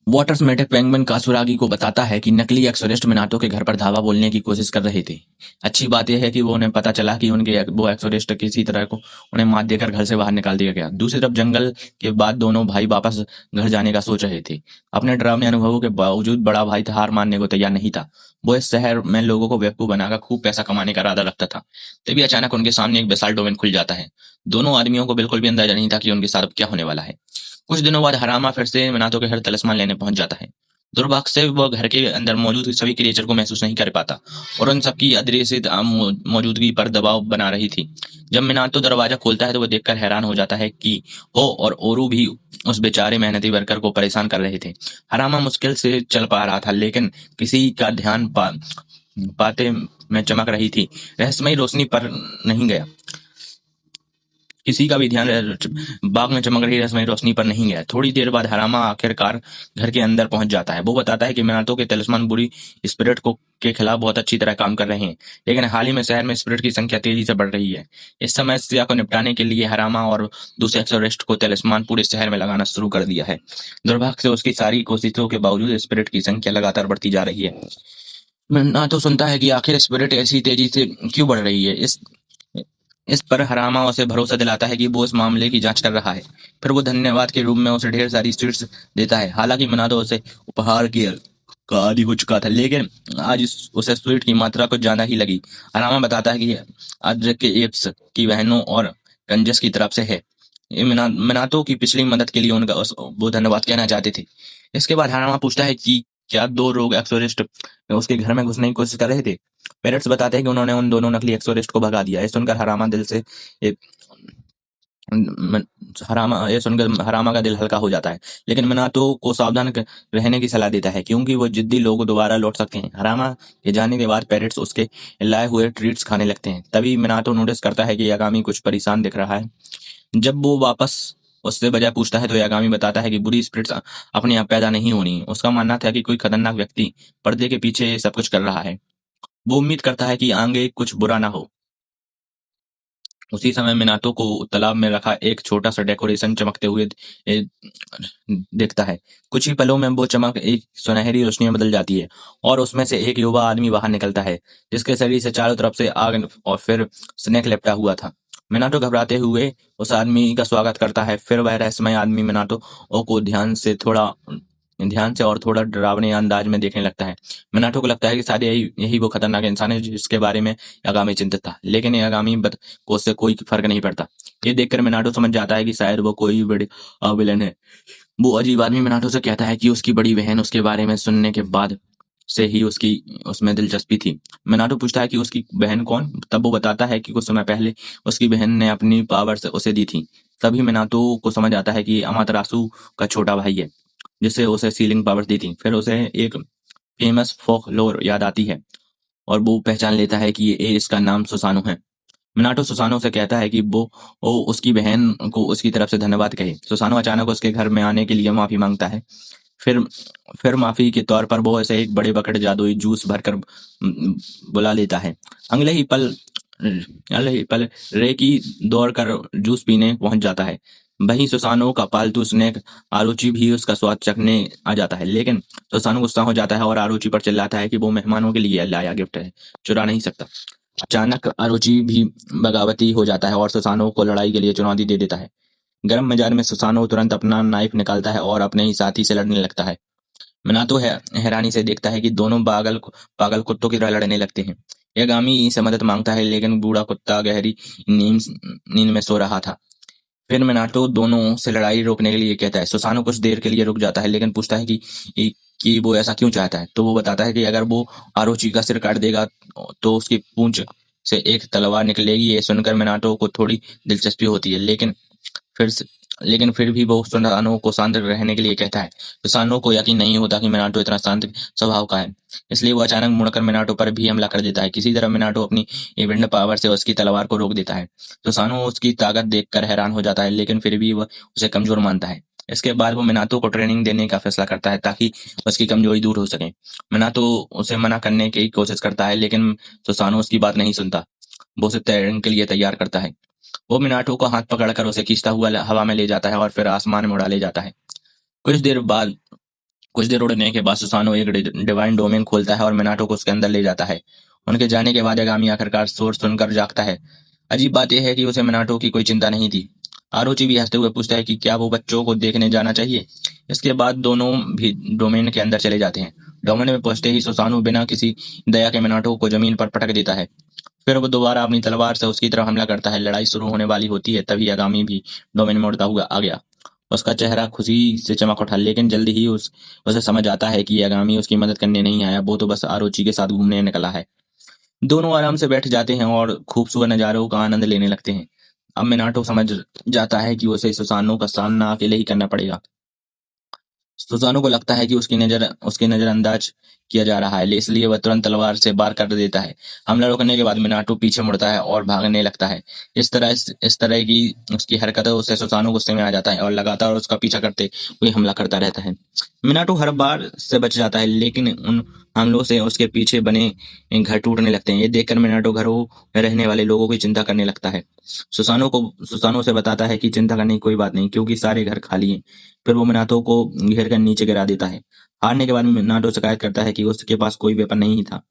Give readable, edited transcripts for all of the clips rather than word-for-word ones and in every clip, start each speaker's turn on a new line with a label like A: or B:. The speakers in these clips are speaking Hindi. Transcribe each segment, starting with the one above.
A: वाटर मेटेक पेंगुइन कासुरागी को बताता है कि नकली एक्सोरिस्ट मिनाटो के घर पर धावा बोलने की कोशिश कर रहे थे। अच्छी बात यह है कि वो उन्हें पता चला कि उनके वो एक्सोरिस्ट किसी तरह को उन्हें मात देकर घर से बाहर निकाल दिया गया। दूसरी तरफ जंगल के बाद दोनों भाई वापस घर जाने का सोच रहे थे। अपने डरावने अनुभवों के बावजूद बड़ा भाई हार मानने को तैयार नहीं था। वो इस शहर में लोगों को बेवकूफ बनाकर खूब पैसा कमाने का इरादा रखता था। तभी अचानक उनके सामने एक विशाल डोमेन खुल जाता है। दोनों आदमियों को बिल्कुल भी अंदाजा नहीं था कि उनके साथ अब क्या होने वाला है। कुछ दिनों बाद हरामा फिर से मिनातो के घर तलिस्मान लेने पहुंच जाता है। दुर्भाग्य से वह घर के अंदर मौजूद सभी क्रिएचर को महसूस नहीं कर पाता और उन सबकी अदृश्य मौजूदगी पर दबाव बना रही थी। जब मिनातो दरवाजा खोलता है तो वो देखकर हैरान हो जाता है कि हो और ओरू भी उस बेचारे मेहनती वर्कर को परेशान कर रहे थे। हरामा मुश्किल से चल पा रहा था, लेकिन किसी का ध्यान पाते में चमक रही थी। रहस्यमयी रोशनी पर नहीं गया। किसी का भी ध्यान बाग में चमक रही रसमई रोशनी पर नहीं गया। थोड़ी देर बाद हरामा आखिरकार घर के अंदर पहुंच जाता है। वो बताता है कि मिनातो के तलिस्मान बुरी स्पिरिट को के खिलाफ बहुत अच्छी तरह काम कर रहे हैं, लेकिन हाल ही में शहर में स्पिरिट की संख्या तेजी से बढ़ रही है। इस समस्या को निपटाने के लिए हरामा और दूसरे एक्सोरिस्ट को तलिस्मान पूरे शहर में लगाना शुरू कर दिया है। दुर्भाग्य से उसकी सारी कोशिशों के बावजूद स्पिरिट की संख्या लगातार बढ़ती जा रही है। मिनातो सुनता है कि आखिर स्पिरिट ऐसी तेजी से क्यों बढ़ रही है। इस पर हरामा उसे भरोसा दिलाता है कि वो इस मामले की जांच कर रहा है। फिर वो धन्यवाद के रूप में उसे ढेर सारी स्वीट्स देता है। हालांकि मनादो उसे उपहार की का आदी हो चुका था, लेकिन आज उसे स्वीट की मात्रा कुछ ज्यादा ही लगी। हरामा बताता है कि अद्रक के एप्स की बहनों और कंजस की तरफ से है। ये मिनातो की पिछली मदद के लिए उनका वो धन्यवाद कहना चाहते थे। इसके बाद हरामा पूछता है कि क्या दो रोग एक्सोरिस्ट उसके घर में घुसने की कोशिश कर रहे थे। पेरेंट्स बताते हैं कि उन्होंने उन दोनों नकली एक्सोरिस्ट को भगा दिया। ये सुनकर हरामा दिल से एक हरामा ये सुनकर हरामा का दिल हल्का हो जाता है, लेकिन मिनातो को सावधान रहने की सलाह देता है क्योंकि वो जिद्दी लोग दोबारा लौट सकते हैं। हरामा के जाने के बाद पेरेंट्स उसके लाए हुए ट्रीट्स खाने लगते हैं। तभी मिनातो नोटिस करता है कि यागामी कुछ परेशान दिख रहा है। जब वो वापस उससे वजह पूछता है तो यागामी बताता है कि बुरी स्पिरिट्स अपने आप पैदा नहीं होनी। उसका मानना था कि कोई खतरनाक व्यक्ति पर्दे के पीछे सब कुछ कर रहा है। वो उम्मीद करता है कि आगे कुछ बुरा ना हो। उसी समय मिनातो को तालाब में रखा एक छोटा सा डेकोरेशन चमकते हुए देखता है। कुछ ही पलों में वो चमक एक सुनहरी रोशनी में बदल जाती है और उसमें से एक युवा आदमी बाहर निकलता है, जिसके शरीर से चारों तरफ से आग और फिर स्नेक लिपटा हुआ था। मिनाटो घबराते हुए उस आदमी का स्वागत करता है। फिर वह रहस्यमय आदमी मिनाटो को ध्यान से और थोड़ा डरावने अंदाज में देखने लगता है। मिनाटो को लगता है कि शायद यही यही वो खतरनाक इंसान है जिसके बारे में यागामी चिंतित था, लेकिन यागामी को उससे कोई फर्क नहीं पड़ता। ये देखकर मिनाटो समझ जाता है कि शायद वो कोई बड़ी विलन है। वो अजीब आदमी मिनाटो से कहता है कि उसकी बड़ी बहन उसके बारे में सुनने के बाद से ही उसकी उसमें दिलचस्पी थी। मिनाटो पूछता है कि उसकी बहन कौन। तब वो बताता है कि कुछ समय पहले उसकी बहन ने अपनी पावर से उसे दी थी। तभी मिनाटो को समझ आता है कि अमातरासु का छोटा भाई है जिससे उसे सीलिंग पावर दी थी। फिर उसे एक फेमस फोक लोर याद आती है और वो पहचान लेता है कि ये इसका नाम सुसानो है। मिनाटो सुसानो से कहता है कि वो उसकी बहन को उसकी तरफ से धन्यवाद कहे। सुसानो अचानक उसके घर में आने के लिए माफी मांगता है। फिर फिर माफी के तौर पर वो ऐसे एक बड़े बकेट जादुई जूस भरकर बुला लेता है। अगले ही पल रेकी दौड़कर जूस पीने पहुंच जाता है। वहीं सुसानो का पालतू स्नेक आरुचि भी उसका स्वाद चखने आ जाता है, लेकिन सुसानो गुस्सा हो जाता है और आरुचि पर चिल्लाता है कि वो मेहमानों के लिए लाया गिफ्ट है, चुरा नहीं सकता। अचानक आरुचि भी बगावती हो जाता है और सुसानो को लड़ाई के लिए चुनौती दे देता है। गर्म मिजाज में सुसानो तुरंत अपना नाइफ निकालता है और अपने ही साथी से लड़ने लगता है। मिनातो है हैरानी से देखता है कि दोनों पागल कुत्तों की तरह लड़ने लगते हैं। यागामी से मदद मांगता है, लेकिन बूढ़ा कुत्ता गहरी नींद में सो रहा था। फिर मिनाटो दोनों से लड़ाई रोकने के लिए कहता है। सुसानो कुछ देर के लिए रुक जाता है, लेकिन पूछता है कि वो ऐसा क्यों चाहता है। तो वो बताता है कि अगर वो आरोची का सिर काट देगा तो उसकी पूंछ से एक तलवार निकलेगी। ये सुनकर मिनाटो को थोड़ी दिलचस्पी होती है, फिर से लेकिन फिर भी वो सुसानो को शांत रहने के लिए कहता है। सुसानो को यकीन नहीं होता कि मिनाटो इतना शांत स्वभाव का है, इसलिए वो अचानक मुड़कर मिनाटो पर भी हमला कर देता है। किसी तरह मिनाटो अपनी इवेंट पावर से उसकी तलवार को रोक देता है। सुसानो उसकी ताकत देखकर हैरान हो जाता है, लेकिन फिर भी वह उसे कमजोर मानता है। इसके बाद वो मिनातो को ट्रेनिंग देने का फैसला करता है ताकि उसकी कमजोरी दूर हो सके। मिनातो उसे मना करने की कोशिश करता है, लेकिन सुसानो उसकी बात नहीं सुनता। वो उसे तैरने के लिए तैयार करता है। वो मिनाटो का हाथ पकड़कर उसे खींचता हुआ हवा में ले जाता है और फिर आसमान में उड़ा ले जाता है। कुछ देर बाद कुछ देर उड़ने के बाद सुसानो एक डिवाइन डोमेन खोलता है और मिनाटो को उसके अंदर ले जाता है। उनके जाने के बाद यागामी आखिरकार शोर सुनकर जागता है। अजीब बात यह है कि उसे मिनाटो की कोई चिंता नहीं थी। आरोची भी हंसते हुए पूछता है कि क्या वो बच्चों को देखने जाना चाहिए। इसके बाद दोनों भी डोमेन के अंदर चले जाते हैं। डोमेन में पहुंचते ही सुसानो बिना किसी दया के मिनाटो को जमीन पर पटक देता है। फिर वो दोबारा अपनी तलवार से उसकी तरफ हमला करता है। लड़ाई शुरू होने वाली होती है, तभी यागामी भी डोमेन में उड़ता हुआ आ गया। उसका चेहरा खुशी से चमक उठा, लेकिन जल्दी ही उसे समझ आता है कि यागामी उसकी मदद करने नहीं आया, वो तो बस आरोची के साथ घूमने निकला है। दोनों आराम से बैठ जाते हैं और खूबसूरत नजारों का आनंद लेने लगते हैं। अब मिनाटो समझ जाता है कि उसे सुसानो का सामना अकेले ही करना पड़ेगा। सुसानो को लगता है कि उसकी नजरअंदाज किया जा रहा है, इसलिए वह तुरंत तलवार से वार कर देता है। हमला रोकने के बाद मिनाटो पीछे मुड़ता है और भागने लगता है। इस तरह की उसकी हरकतों से सुसानो गुस्से में आ जाता है और लगातार उसका पीछा करते हुए हमला करता रहता है। मिनाटो हर बार से बच जाता है, लेकिन उन हमलों से उसके पीछे बने घर टूटने लगते हैं। ये देखकर मिनाटो घरों में रहने वाले लोगों की चिंता करने लगता है। सुसानो से बताता है कि चिंता करने की कोई बात नहीं, क्योंकि सारे घर खाली हैं। फिर वो मिनाटो को घेर कर नीचे गिरा देता है। हारने के बाद मिनाटो शिकायत करता है कि उसके पास कोई वेपन नहीं था।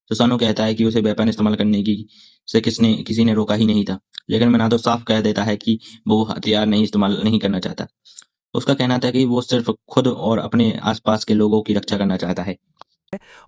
A: सुसानो कहता है कि उसे वेपन इस्तेमाल करने की से किसी ने रोका ही नहीं था, लेकिन मिनाटो साफ कह देता है कि वो हथियार नहीं इस्तेमाल नहीं करना चाहता। उसका कहना था कि वो सिर्फ खुद और अपने आसपास के लोगों की रक्षा करना चाहता है।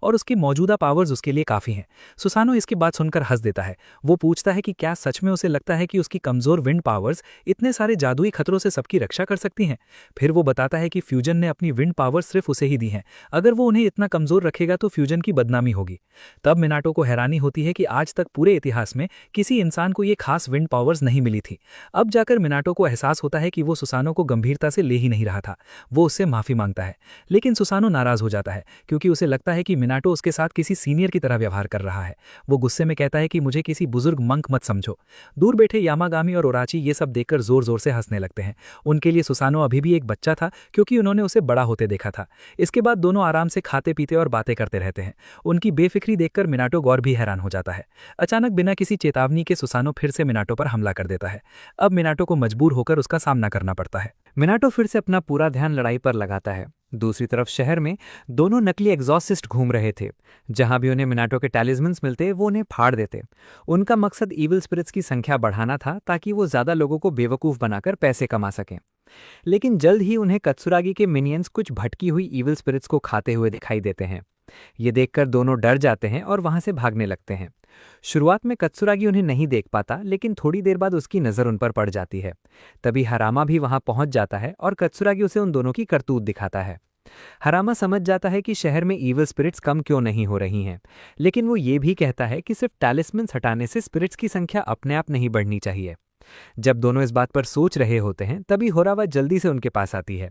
B: और उसके मौजूदा पावर्स उसके लिए काफ़ी हैं। सुसानो इसकी बात सुनकर हंस देता है। वो पूछता है कि क्या सच में उसे लगता है कि उसकी कमज़ोर विंड पावर्स इतने सारे जादुई खतरों से सबकी रक्षा कर सकती हैं। फिर वो बताता है कि फ्यूजन ने अपनी विंड पावर्स सिर्फ उसे ही दी हैं। अगर वो उन्हें इतना कमज़ोर रखेगा तो फ्यूजन की बदनामी होगी। तब मिनाटो को हैरानी होती है कि आज तक पूरे इतिहास में किसी इंसान को ये खास विंड पावर्स नहीं मिली थी। अब जाकर मिनाटो को एहसास होता है कि वो सुसानो को गंभीरता से ले ही नहीं रहा था। वो उससे माफ़ी मांगता है, लेकिन सुसानो नाराज़ हो जाता है क्योंकि उसे लगता है कि मिनाटो उसके साथ किसी सीनियर की तरह व्यवहार कर रहा है। वो गुस्से में कहता है कि मुझे किसी बुजुर्ग मंक मत समझो। दूर बैठे यामागामी और ओराची ये सब देखकर जोर जोर से हंसने लगते हैं। उनके लिए सुसानो अभी भी एक बच्चा था, क्योंकि उन्होंने उसे बड़ा होते देखा था। इसके बाद दोनों आराम से खाते पीते और बातें करते रहते हैं। उनकी बेफिक्री देखकर मिनाटो गौर भी हैरान हो जाता है। अचानक बिना किसी चेतावनी के सुसानो फिर से मिनाटो पर हमला कर देता है। अब मिनाटो को मजबूर होकर उसका सामना करना पड़ता है। मिनाटो फिर से अपना पूरा ध्यान लड़ाई पर लगाता है। दूसरी तरफ शहर में दोनों नकली एग्जॉसिस्ट घूम रहे थे। जहां भी उन्हें मिनाटो के टैलिस्मन्स मिलते वो उन्हें फाड़ देते। उनका मकसद इविल स्पिरिट्स की संख्या बढ़ाना था, ताकि वो ज्यादा लोगों को बेवकूफ बनाकर पैसे कमा सकें। लेकिन जल्द ही उन्हें कत्सुरागी के मिनियंस कुछ भटकी हुई इविल स्पिरिट्स को खाते हुए दिखाई देते हैं। ये देखकर दोनों डर जाते हैं और वहां से भागने लगते हैं। शुरुआत में कत्सुरागी उन्हें नहीं देख पाता, लेकिन थोड़ी देर बाद उसकी नज़र उन पर पड़ जाती है। तभी हरामा भी वहां पहुंच जाता है और कत्सुरागी उसे उन दोनों की करतूत दिखाता है। हरामा समझ जाता है कि शहर में इविल स्पिरिट्स कम क्यों नहीं हो रही हैं, लेकिन वो ये भी कहता है कि सिर्फ टैलिस्मन्स हटाने से स्पिरिट्स की संख्या अपने आप नहीं बढ़नी चाहिए। जब दोनों इस बात पर सोच रहे होते हैं, तभी होरावा जल्दी से उनके पास आती है।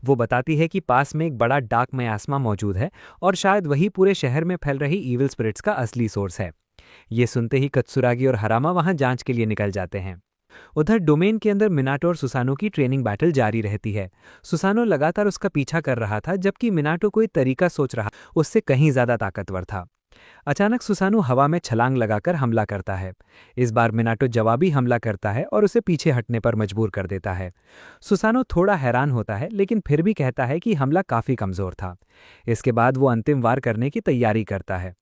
B: वो बताती है कि पास में एक बड़ा डार्क मयास्मा मौजूद है और शायद वही पूरे शहर में फैल रही इविल स्पिरिट्स का असली सोर्स है। ये सुनते ही कत्सुरागी और हरामा वहां जांच के लिए निकल जाते हैं। उधर डोमेन के अंदर मिनाटो और सुसानो की ट्रेनिंग बैटल जारी रहती है। सुसानो लगातार उसका पीछा कर रहा था, जबकि मिनाटो कोई तरीका सोच रहा उससे कहीं ज्यादा ताकतवर था। अचानक सुसानो हवा में छलांग लगाकर हमला करता है। इस बार मिनाटो जवाबी हमला करता है और उसे पीछे हटने पर मजबूर कर देता है। सुसानो थोड़ा हैरान होता है, लेकिन फिर भी कहता है कि हमला काफी कमजोर था। इसके बाद वो अंतिम वार करने की तैयारी करता है।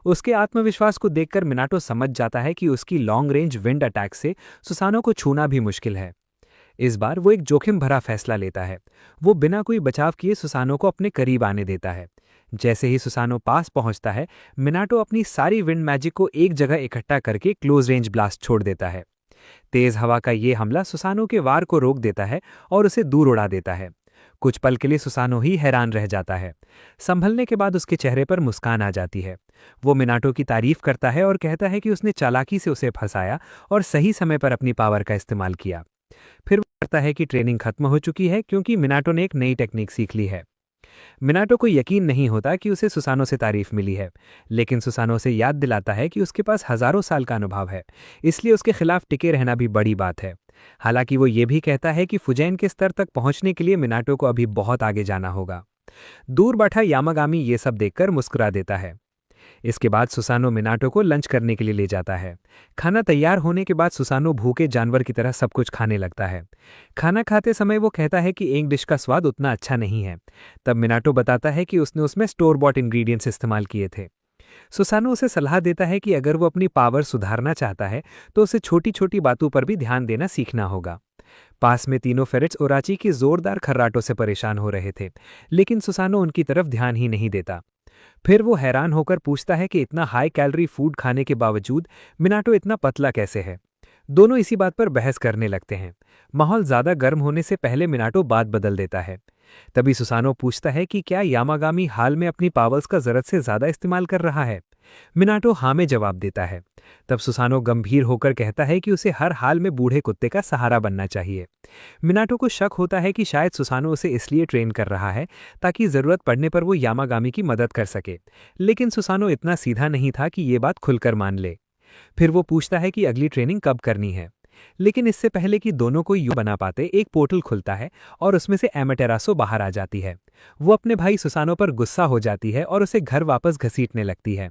B: उसके आत्मविश्वास को देखकर मिनाटो समझ जाता है कि उसकी लॉन्ग रेंज विंड अटैक से सुसानो को छूना भी मुश्किल है। इस बार वो एक जोखिम भरा फैसला लेता है। वो बिना कोई बचाव किए सुसानो को अपने करीब आने देता है। जैसे ही सुसानो पास पहुंचता है, मिनाटो अपनी सारी विंड मैजिक को एक जगह इकट्ठा करके क्लोज रेंज ब्लास्ट छोड़ देता है। तेज हवा का ये हमला सुसानो के वार को रोक देता है और उसे दूर उड़ा देता है। कुछ पल के लिए सुसानो ही हैरान रह जाता है। संभलने के बाद उसके चेहरे पर मुस्कान आ जाती है। वो मिनाटो की तारीफ करता है और कहता है कि उसने चालाकी से उसे फंसाया और सही समय पर अपनी पावर का इस्तेमाल किया। फिर वो कहता है कि ट्रेनिंग खत्म हो चुकी है, क्योंकि मिनाटो ने एक नई टेक्निक सीख ली है। मिनाटो को यकीन नहीं होता कि उसे सुसानो से तारीफ मिली है, लेकिन सुसानो से याद दिलाता है कि उसके पास हजारों साल का अनुभव है, इसलिए उसके खिलाफ टिके रहना भी बड़ी बात है। हालांकि वो ये भी कहता है कि फुजैन के स्तर तक पहुंचने के लिए मिनाटो को अभी बहुत आगे जाना होगा। दूर बैठा यामागामी ये सब देखकर मुस्कुरा देता है। इसके बाद सुसानो मिनाटो को लंच करने के लिए ले जाता है। खाना तैयार होने के बाद सुसानो भूखे जानवर की तरह सब कुछ खाने लगता है। खाना खाते समय वो कहता है कि एक डिश का स्वाद उतना अच्छा नहीं है। तब मिनाटो बताता है कि उसने उसमें स्टोर बॉट इंग्रेडिएंट्स इस्तेमाल किए थे। सुसानो उसे सलाह देता है कि अगर वो अपनी पावर सुधारना चाहता है तो उसे छोटी छोटी बातों पर भी ध्यान देना सीखना होगा। पास में तीनों फेरेट्स ओराची की जोरदार खर्राटों से परेशान हो रहे थे, लेकिन सुसानो उनकी तरफ ध्यान ही नहीं देता। फिर वो हैरान होकर पूछता है कि इतना हाई कैलोरी फूड खाने के बावजूद मिनाटो इतना पतला कैसे है। दोनों इसी बात पर बहस करने लगते हैं। माहौल ज्यादा गर्म होने से पहले मिनाटो बात बदल देता है। तभी सुसानो पूछता है कि क्या यामागामी हाल में अपनी पावर्स का जरूरत से ज्यादा इस्तेमाल कर रहा है। मिनाटो हाँ में जवाब देता है। तब सुसानो गंभीर होकर कहता है कि उसे हर हाल में बूढ़े कुत्ते का सहारा बनना चाहिए। मिनाटो को शक होता है कि शायद सुसानो उसे इसलिए ट्रेन कर रहा है ताकि जरूरत पड़ने पर वो यामागामी की मदद कर सके, लेकिन सुसानो इतना सीधा नहीं था कि ये बात खुलकर मान ले। फिर वो पूछता है कि अगली ट्रेनिंग कब करनी है, लेकिन इससे पहले कि दोनों को यूं बना पाते एक पोर्टल खुलता है और उसमें से एमेटेरासो बाहर आ जाती है। वो अपने भाई सुसानो पर गुस्सा हो जाती है और उसे घर वापस घसीटने लगती है।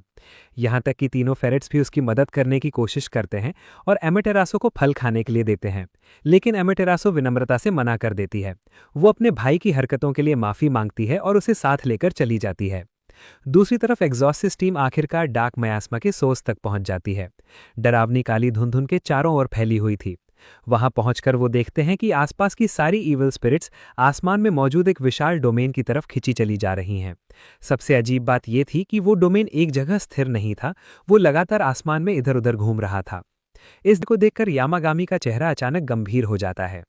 B: यहाँ तक कि तीनों फेरेट्स भी उसकी मदद करने की कोशिश करते हैं और एमेटेरासो को फल खाने के लिए देते हैं, लेकिन एमेटेरासो विनम्रता से मना कर देती है। वो अपने भाई की हरकतों के लिए माफी मांगती है और उसे साथ लेकर चली जाती है। दूसरी तरफ एग्जॉसिस टीम आखिरकार डार्क मयास्मा के सोर्स तक पहुंच जाती है। डरावनी काली धुंध उनके चारों ओर फैली हुई थी। वहां पहुंचकर वो देखते हैं कि आसपास की सारी इविल स्पिरिट्स आसमान में मौजूद एक विशाल डोमेन की तरफ खिंची चली जा रही हैं। सबसे अजीब बात यह थी कि वो डोमेन एक जगह स्थिर नहीं था, वो लगातार आसमान में इधर उधर घूम रहा था। इस को देखकर यामागामी का चेहरा अचानक गंभीर हो जाता है।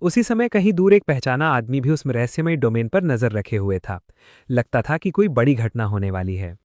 B: उसी समय कहीं दूर एक पहचाना आदमी भी उस रहस्यमय डोमेन पर नजर रखे हुए था। लगता था कि कोई बड़ी घटना होने वाली है।